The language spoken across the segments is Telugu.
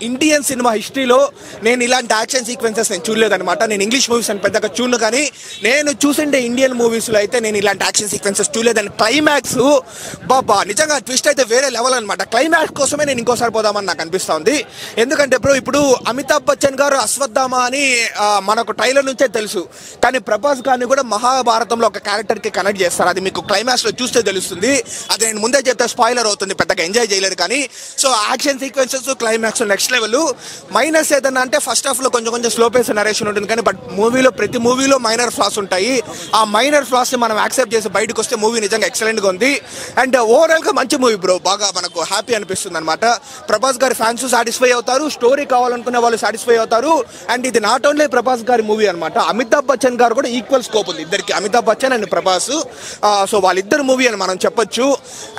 ఇండియన్ సినిమా హిస్టరీలో నేను ఇలాంటి యాక్షన్ సీక్వెన్సెస్ నేను చూడలేదన్నమాట. నేను ఇంగ్లీష్ మూవీస్ అని పెద్దగా చూడను, కానీ నేను చూసిండే ఇండియన్ మూవీస్లో అయితే నేను ఇలాంటి యాక్షన్ సీక్వెన్సెస్ చూడలేదని. క్లైమాక్స్ బాబా నిజంగా ట్విస్ట్ అయితే వేరే లెవెల్ అనమాట. క్లైమాక్స్ కోసమే నేను ఇంకోసారి పోదామని నాకు అనిపిస్తుంది. ఎందుకంటే ఇప్పుడు అమితాబ్ బచ్చన్ గారు అశ్వత్థామ అని మనకు ట్రైలర్ నుంచే తెలుసు, కానీ ప్రభాస్ గారిని కూడా మహాభారతంలో ఒక క్యారెక్టర్కి కనెక్ట్ చేస్తారు. అది మీకు క్లైమాక్స్లో చూస్తే తెలుస్తుంది. అది నేను ముందే చెప్తే స్పాయిలర్ అవుతుంది, పెద్దగా ఎంజాయ్ చేయలేరు. కానీ so action sequences climax next level. Minus ఏదన్నా అంటే ఫస్ట్ హాఫ్ లో కొంచెం స్లో పేస్ నరేషన్ ఉంటుంది, కానీ బట్ ప్రతి మూవీలో మైనర్ ఫ్లాస్ ఉంటాయి. ఆ మైనర్ ఫ్లాస్ ని మనం యాక్సెప్ట్ చేసి బయటకు వస్తే మూవీ నిజంగా ఎక్సలెంట్ గా ఉంది. అండ్ ఓవరాల్ గా మంచి మూవీ బ్రో, బాగా మనకు హ్యాపీ అనిపిస్తుంది అనమాట. ప్రభాస్ గారి ఫ్యాన్స్ సాటిస్ఫై అవుతారు, స్టోరీ కావాలనుకునే వాళ్ళు సాటిస్ఫై అవుతారు. అండ్ ఇది నాట్ ఓన్లీ ప్రభాస్ గారి మూవీ అనమాట, అమితాబ్ బచ్చన్ గారు కూడా ఈక్వల్ స్కోప్ ఉంది ఇద్దరికి, అమితాబ్ బచ్చన్ అండ్ ప్రభాస్. సో వాళ్ళిద్దరు మూవీ అని మనం చెప్పొచ్చు.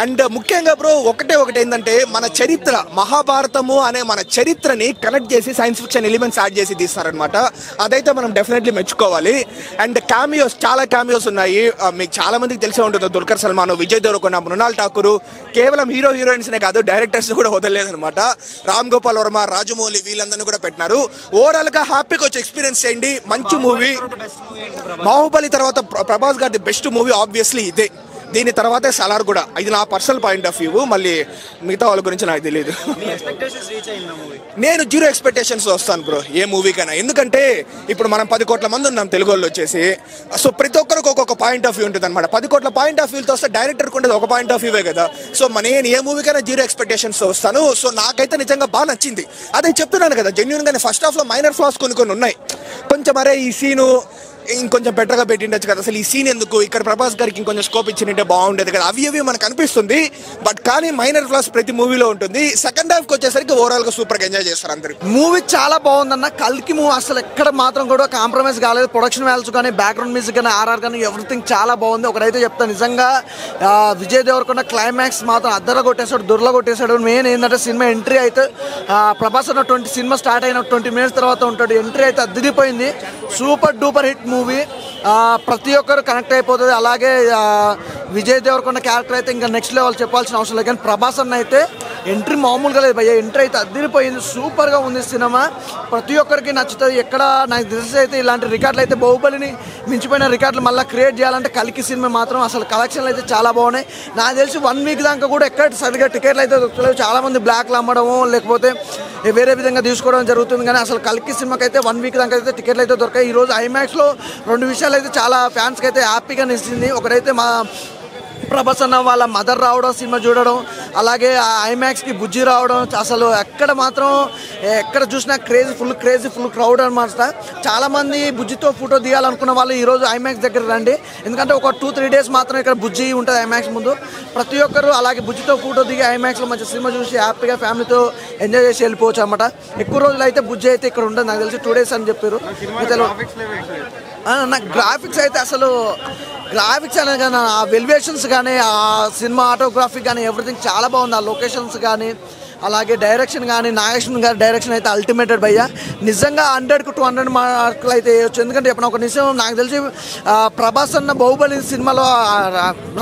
అండ్ ముఖ్యంగా బ్రో ఒకటే ఏంటంటే మన చరిత్ర, మహాభారతము అనే మన చరిత్రని కనెక్ట్ చేసి సైన్స్ ఫిక్షన్ ఎలిమెంట్స్ యాడ్ చేసి తీస్తారనమాట. అదైతే మనం డెఫినెట్లీ మెచ్చుకోవాలి. అండ్ చాలా క్యామియోస్ ఉన్నాయి. మీకు చాలా మందికి తెలిసే ఉంటుంది, దుల్కర్ సల్మాన్, విజయ్ దేవరకొండ, మృణాల్ ఠాకూర్, కేవలం హీరోయిన్స్నే కాదు డైరెక్టర్స్ కూడా వదలలేదనమాట. రామ్ గోపాల్ వర్మ, రాజమౌళి వీళ్ళందరినీ కూడా పెట్టినారు. ఓవరాల్ గా హ్యాపీగా వచ్చి ఎక్స్పీరియన్స్ చేయండి, మంచి మూవీ. బాహుబలి తర్వాత ప్రభాస్ గారి బెస్ట్ మూవీ ఆబ్వియస్లీ ఇదే, దీని తర్వాతే సలార్ కూడా. ఇది నా పర్సనల్ పాయింట్ ఆఫ్ వ్యూ, మళ్ళీ మిగతా వాళ్ళ గురించి నాకు తెలియదు. నేను జీరో ఎక్స్పెక్టేషన్స్ వస్తాను బ్రో ఏ మూవీకైనా, ఎందుకంటే ఇప్పుడు మనం 10 కోట్ల మంది ఉన్నాం తెలుగు వాళ్ళు వచ్చేసి. సో ప్రతి ఒక్కరికి ఒక్కొక్క పాయింట్ ఆఫ్ వ్యూ ఉంటుంది అనమాట. 10 కోట్ల పాయింట్ ఆఫ్ వ్యూతో వస్తే డైరెక్టర్కి ఉండేది ఒక పాయింట్ ఆఫ్ వ్యూవే కదా. సో నేను ఏ మూవీకైనా జీరో ఎక్స్పెక్టేషన్స్ వస్తాను. సో నాకైతే నిజంగా బాగా నచ్చింది. అదే చెప్తున్నాను కదా, జెన్యూన్ గానే ఫస్ట్ హాఫ్ లో మైనర్ ఫ్లాస్ కొన్ని ఉన్నాయి. కొంచెం అరే ఈ సీను ఇంకొంచెం బెటర్గా పెట్టిండొచ్చు కదా, అసలు ఈ సీన్ ఎందుకు, ఇక్కడ ప్రభాస్ గారికి ఇంకొంచెం స్కోప్ ఇచ్చినట్టే బాగుండేది కదా, అవి మనకు అనిపిస్తుంది. బట్ కానీ మైనర్ ఫ్లాస్ ప్రతి మూవీలో ఉంటుంది. సెకండ్ హాఫ్కి వచ్చేసరికి ఓవరాల్ గా సూపర్ గా ఎంజాయ్ చేస్తారు అందరు. మూవీ చాలా బాగుందన్న. కల్కి మూవీ అసలు ఎక్కడ మాత్రం కూడా కాంప్రమైజ్ కాలేదు. ప్రొడక్షన్ వాల్యూస్ కానీ, బ్యాక్గ్రౌండ్ మ్యూజిక్ కానీ, ఆర్ఆర్ కానీ ఎవ్రీథింగ్ చాలా బాగుంది. ఒకటైతే చెప్తాను, నిజంగా విజయ్ దేవరకొండ క్లైమాక్స్ మాత్రం అద్దర కొట్టేశాడు, దుర్ల కొట్టేశాడు. మెయిన్ ఏంటంటే సినిమా ఎంట్రీ అయితే ప్రభాస్ అన్న సినిమా స్టార్ట్ అయిన 20 minutes తర్వాత ఉంటాడు. ఎంట్రీ అయితే అద్దరిపోయింది. సూపర్ డూపర్ హిట్ మూవీ, ప్రతి ఒక్కరు కనెక్ట్ అయిపోతుంది. అలాగే విజయ్ దేవరకొండ క్యారెక్టర్ అయితే ఇంకా నెక్స్ట్ లెవెల్ చెప్పాల్సిన అవసరం లేదు. కానీ ప్రభాస్ అన్న అయితే ఎంట్రీ మామూలుగా లేదు భయ్య, ఎంట్రీ అయితే అద్దరిపోయింది. సూపర్గా ఉంది సినిమా, ప్రతి ఒక్కరికి నచ్చుతుంది. ఎక్కడ నాకు తెలిసి అయితే ఇలాంటి రికార్డులు అయితే బాహుబలిని మించిపోయిన రికార్డులు మళ్ళీ క్రియేట్ చేయాలంటే కల్కి సినిమా మాత్రం అసలు కలెక్షన్లు అయితే చాలా బాగున్నాయి. నాకు తెలిసి 1 week దాకా కూడా ఎక్కడ సరిగ్గా టికెట్లు అయితే దొరకలేదు. చాలామంది బ్లాక్లు అమ్మడము లేకపోతే వేరే విధంగా తీసుకోవడం జరుగుతుంది. కానీ అసలు కల్కి సినిమాకి అయితే 1 week దాకా అయితే టికెట్లు అయితే దొరకాయి. ఈరోజు ఐమాక్స్లో 2 విషయాలు అయితే చాలా ఫ్యాన్స్కి అయితే హ్యాపీగా నిలిచింది. ఒకటైతే మా ప్రభాస్ అన్న వాళ్ళ మదర్ రావడం, సినిమా చూడడం, అలాగే ఐమాక్స్కి బుజ్జి రావడం, అసలు ఎక్కడ చూసినా ఫుల్ క్రౌడ్ అనమాట. చాలామంది బుజ్జితో ఫోటో తీయాలనుకున్న వాళ్ళు ఈరోజు ఐమాక్స్ దగ్గర రండి, ఎందుకంటే ఒక 2-3 days మాత్రం ఇక్కడ బుజ్జి ఉంటుంది ఐమాక్స్ ముందు. ప్రతి ఒక్కరు అలాగే బుజ్జితో ఫోటో దిగి ఐమాక్స్లో మంచి సినిమా చూసి హ్యాపీగా ఫ్యామిలీతో ఎంజాయ్ చేసి వెళ్ళిపోవచ్చు అనమాట. ఎక్కువ రోజులు అయితే బుజ్జి అయితే ఇక్కడ ఉండదు, నాకు తెలిసి 2 days అని చెప్పారు. నాకు గ్రాఫిక్స్ అయితే అసలు గ్రాఫిక్స్ అనేది కానీ, ఆ వెలివేషన్స్ కానీ, ఆ సినిమా ఆటోగ్రాఫీ కానీ ఎవ్రీథింగ్ చాలా బాగుంది. ఆ లొకేషన్స్ కానీ, అలాగే డైరెక్షన్ కానీ, నాగేశ్వరన్ గారి డైరెక్షన్ అయితే అల్టిమేటెడ్ భయ్య. నిజంగా 100కు 200 మార్కులు అయితే వేయచ్చు. ఎందుకంటే ఇప్పుడు ఒక నిమిషం నాకు తెలిసి ప్రభాస్ అన్న బాహుబలి సినిమాలో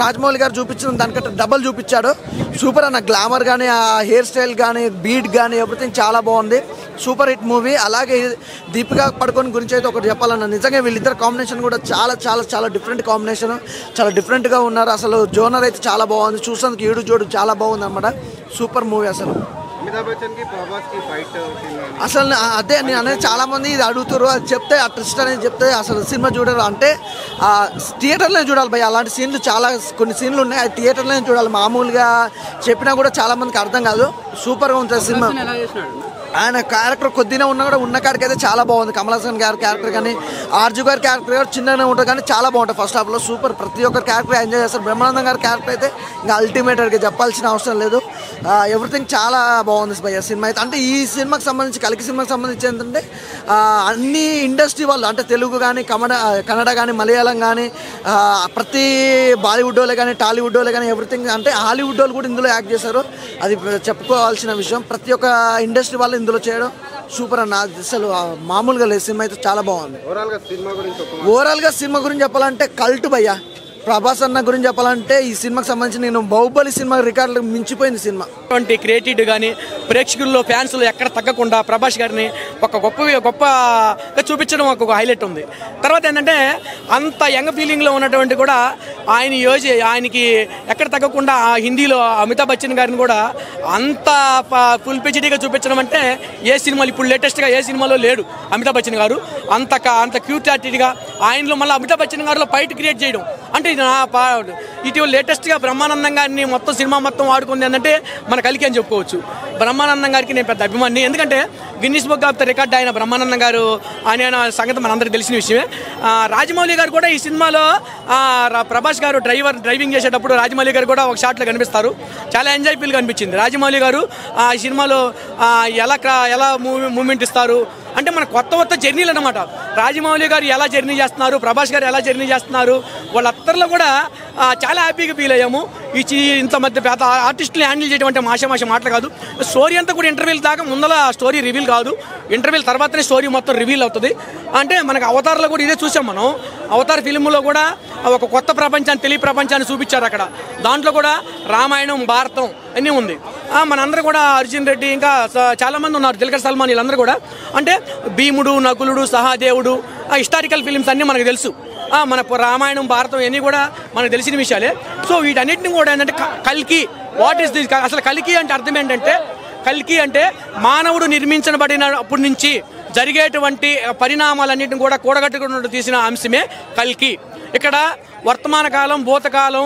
రాజమౌళి గారు చూపించిన దానికంటే డబల్ చూపించాడు. సూపర్ అన్న, గ్లామర్ కానీ, ఆ హెయిర్ స్టైల్ కానీ, బీట్ కానీ ఎవ్రీథింగ్ చాలా బాగుంది. Super hit movie. అలాగే దీపికా పడుకోన్ గురించి అయితే ఒకటి చెప్పాలన్న, నిజంగా వీళ్ళిద్దరు కాంబినేషన్ కూడా చాలా డిఫరెంట్ కాంబినేషన్, చాలా డిఫరెంట్గా ఉన్నారు. అసలు జోనర్ అయితే చాలా బాగుంది, చూసేందుకు ఈడు జోడు చాలా బాగుంది అనమాట. సూపర్ మూవీ అసలు. అసలు అదే నేను అనేది, చాలా మంది ఇది అడుగుతారు, అది చెప్తే ఆ ట్విస్ట్ అనేది చెప్తే అసలు సినిమా చూడరు. అంటే థియేటర్లోనే చూడాలి భయ్య. అలాంటి సీన్లు కొన్ని సీన్లు ఉన్నాయి, అది థియేటర్లోనే చూడాలి. మామూలుగా చెప్పినా కూడా చాలా మందికి అర్థం కాదు. సూపర్గా ఉంటుంది సినిమా. ఆయన క్యారెక్టర్ కొద్దిగా ఉన్నా కూడా ఉన్న కాడికి అయితే చాలా బాగుంది. కమల్ హాసన్ గారి క్యారెక్టర్ కానీ, ఆర్జు గారి క్యారెక్టర్ కూడా చిన్నగానే ఉంటుంది కానీ చాలా బాగుంటుంది. ఫస్ట్ హాఫ్లో సూపర్, ప్రతి ఒక్కరి క్యారెక్టర్ ఎంజాయ్ చేస్తారు. బ్రహ్మానందం గారి క్యారెక్టర్ అయితే ఇంకా అల్టిమేటెడ్గా చెప్పాల్సిన అవసరం లేదు. ఎవ్రీథింగ్ చాలా బాగుంది భయ్య సినిమా అయితే. అంటే ఈ సినిమాకి సంబంధించి, కల్కి సినిమాకి సంబంధించి ఏంటంటే అన్ని ఇండస్ట్రీ వాళ్ళు, అంటే తెలుగు కానీ, కన్నడ కానీ, మలయాళం కానీ, ప్రతి బాలీవుడ్ వాళ్ళే కానీ, టాలీవుడ్ వాళ్ళే కానీ ఎవ్రీథింగ్, అంటే హాలీవుడ్ వాళ్ళు కూడా ఇందులో యాక్ట్ చేశారు. అది చెప్పుకోవాల్సిన విషయం. ప్రతి ఒక్క ఇండస్ట్రీ వాళ్ళు ఇందులో చేయడం సూపర్ అన్న. అసలు మామూలుగా లేదు, సినిమా అయితే చాలా బాగుంది. ఓవరాల్గా సినిమా గురించి చెప్పాలంటే కల్ట్ భయ్య, ప్రభాస్ అన్న గురించి చెప్పాలంటే ఈ సినిమాకి సంబంధించి నేను బాహుబలి సినిమా రికార్డులు మించిపోయింది సినిమా. క్రియేటివ్ కానీ ప్రేక్షకుల్లో ఫ్యాన్స్లో ఎక్కడ తగ్గకుండా ప్రభాస్ గారిని ఒక గొప్పగా చూపించడం ఒక హైలైట్ ఉంది. తర్వాత ఏంటంటే అంత యంగ్ ఫీలింగ్లో ఉన్నటువంటి కూడా ఆయనకి ఎక్కడ తగ్గకుండా హిందీలో అమితాబ్ బచ్చన్ గారిని కూడా అంత ఫుల్ పిచిటీగా చూపించడం అంటే ఏ సినిమాలు ఇప్పుడు లేటెస్ట్గా ఏ సినిమాలో లేడు అమితాబ్ బచ్చన్ గారు. అంత క్యూట్ యాటిట్యూడ్గా ఆయనలో మళ్ళీ అమితాబ్ బచ్చన్ గారిలో ఫైట్ క్రియేట్ చేయడం అంటే ఇటీవల లేటెస్ట్గా బ్రహ్మానందం గారిని మొత్తం సినిమా మొత్తం ఆడుకుంది ఏంటంటే మన కలికి అని చెప్పుకోవచ్చు. బ్రహ్మానందం గారికి నేను పెద్ద అభిమాని, ఎందుకంటే Guinness book of the record ఆయన బ్రహ్మానందం గారు ఆయన సంగతి మనందరికీ తెలిసిన విషయమే. రాజమౌళి గారు కూడా ఈ సినిమాలో ప్రభాస్ గారు డ్రైవింగ్ చేసేటప్పుడు రాజమౌళి గారు కూడా ఒక షాట్లో కనిపిస్తారు. చాలా ఎంజాయ్ఫుల్గా అనిపించింది. రాజమౌళి గారు ఈ సినిమాలో ఎలా మూమెంట్ ఇస్తారు అంటే మన కొత్త జర్నీలు అనమాట. రాజమౌళి గారు ఎలా జర్నీ చేస్తున్నారు, ప్రభాస్ గారు ఎలా జర్నీ చేస్తున్నారు, వాళ్ళందరిలో కూడా చాలా హ్యాపీగా ఫీల్ అయ్యాము. ఇంత మధ్య పెద్ద ఆర్టిస్టులు హ్యాండిల్ చేయడం అంటే మాష మాటలు కాదు. స్టోరీ అంతా కూడా ఇంటర్వ్యూల దాకా ముందల స్టోరీ రివీల్ కాదు, ఇంటర్వ్యూల తర్వాతనే స్టోరీ మొత్తం రివీల్ అవుతుంది. అంటే మనకు అవతార్లో కూడా ఇదే చూసాం మనం. అవతార్ ఫిలింలో కూడా ఒక కొత్త ప్రపంచాన్ని చూపించారు అక్కడ. దాంట్లో కూడా రామాయణం భారతం అన్నీ ఉంది. మనందరూ కూడా అర్జున్ రెడ్డి ఇంకా చాలామంది ఉన్నారు, దిల్కర్ సల్మాన్, వీళ్ళందరూ కూడా అంటే భీముడు, నకులుడు, సహాదేవుడు హిస్టారికల్ ఫిలిమ్స్ అన్నీ మనకు తెలుసు. మన రామాయణం భారతం ఇవన్నీ కూడా మనకు తెలిసిన విషయాలే. సో వీటన్నిటిని కూడా ఏంటంటే కల్కి, వాట్ ఈస్ దిస్, అసలు కల్కి అంటే అర్థం ఏంటంటే, కల్కి అంటే మానవుడు నిర్మించబడినప్పటి నుంచి జరిగేటువంటి పరిణామాలన్నింటిని కూడా కూడగట్టుకుని తీసిన అంశమే కల్కి. ఇక్కడ వర్తమాన కాలం, భూతకాలం,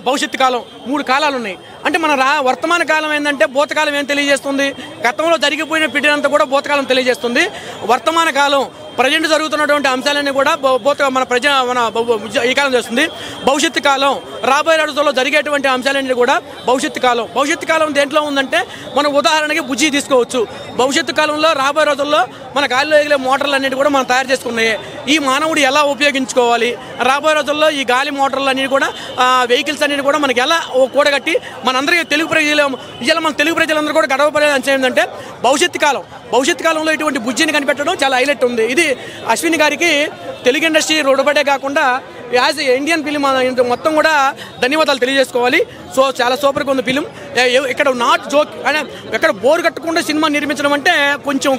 భవిష్యత్తు కాలం, 3 కాలాలు ఉన్నాయి. అంటే మన వర్తమాన కాలం ఏంటంటే భూతకాలం ఏం తెలియజేస్తుంది, గతంలో జరిగిపోయిన పీడినంతా కూడా భూతకాలం తెలియజేస్తుంది. వర్తమాన కాలం ప్రజెంట్ జరుగుతున్నటువంటి అంశాలన్నీ కూడా మన ఈ కాలం చేస్తుంది. భవిష్యత్తు కాలం రాబోయే రోజుల్లో జరిగేటువంటి అంశాలన్నీ కూడా భవిష్యత్తు కాలం దేంట్లో ఉందంటే మనం ఉదాహరణకి బుజ్జి తీసుకోవచ్చు. భవిష్యత్తు కాలంలో రాబోయే రోజుల్లో మన గాలిలో ఎగిలే మోటార్లు అన్నిటి కూడా మనం తయారు చేసుకున్నాయి. ఈ మానవుడు ఎలా ఉపయోగించుకోవాలి, రాబోయే రోజుల్లో ఈ గాలి మోటార్లు అన్నిటి కూడా వెహికల్స్ అన్నిటి కూడా మనకి ఎలా కూడగట్టి మనందరికీ మన తెలుగు ప్రజలందరూ కూడా గడవపడే అంశం ఏంటంటే భవిష్యత్తు కాలంలో ఇటువంటి బుజ్జిని కనిపెట్టడం చాలా హైలైట్ ఉంది. ఇది అశ్విని గారికి తెలుగు ఇండస్ట్రీ రుణపడే కాకుండా యాజ్ ఇండియన్ ఫిలిం మొత్తం కూడా ధన్యవాదాలు తెలియజేసుకోవాలి. సో చాలా సూపర్గా ఉంది ఫిలిం. ఇక్కడ నాట్ జోక్ అంటే ఎక్కడ బోర్ కట్టకుండా సినిమా నిర్మించడం అంటే కొంచెం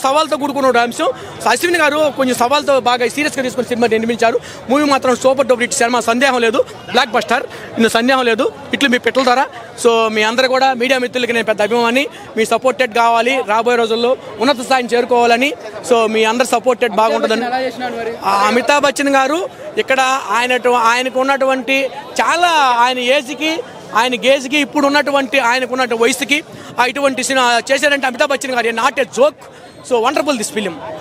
సవాల్తో కూడుకున్న అంశం. అశ్విని గారు కొంచెం సవాల్తో బాగా సీరియస్గా తీసుకుని సినిమా నిర్మించారు. మూవీ మాత్రం సూపర్ డూపర్ హిట్ సినిమా, సందేహం లేదు. బ్లాక్ బస్టర్, ఇందులో సందేహం లేదు. ఇట్లు మీ పెట్టల ద్వారా. సో మీ అందరూ కూడా మీడియా మిత్రులకి నేను పెద్ద అభిమాని, మీ సపోర్టెడ్ కావాలి, రాబోయే రోజుల్లో ఉన్నత స్థాయిని చేరుకోవాలని. సో మీ అందరు సపోర్టెడ్ బాగుంటుందని. అమితాబ్ బచ్చన్ గారు ఇక్కడ ఆయనకు ఉన్నటువంటి చాలా ఆయన గేజ్కి ఇప్పుడు ఉన్నటువంటి ఆయనకున్న వయసుకి ఇటువంటి సినిమా చేశారంటే అమితాబ్ బచ్చన్ గారు not a joke. So wonderful this film.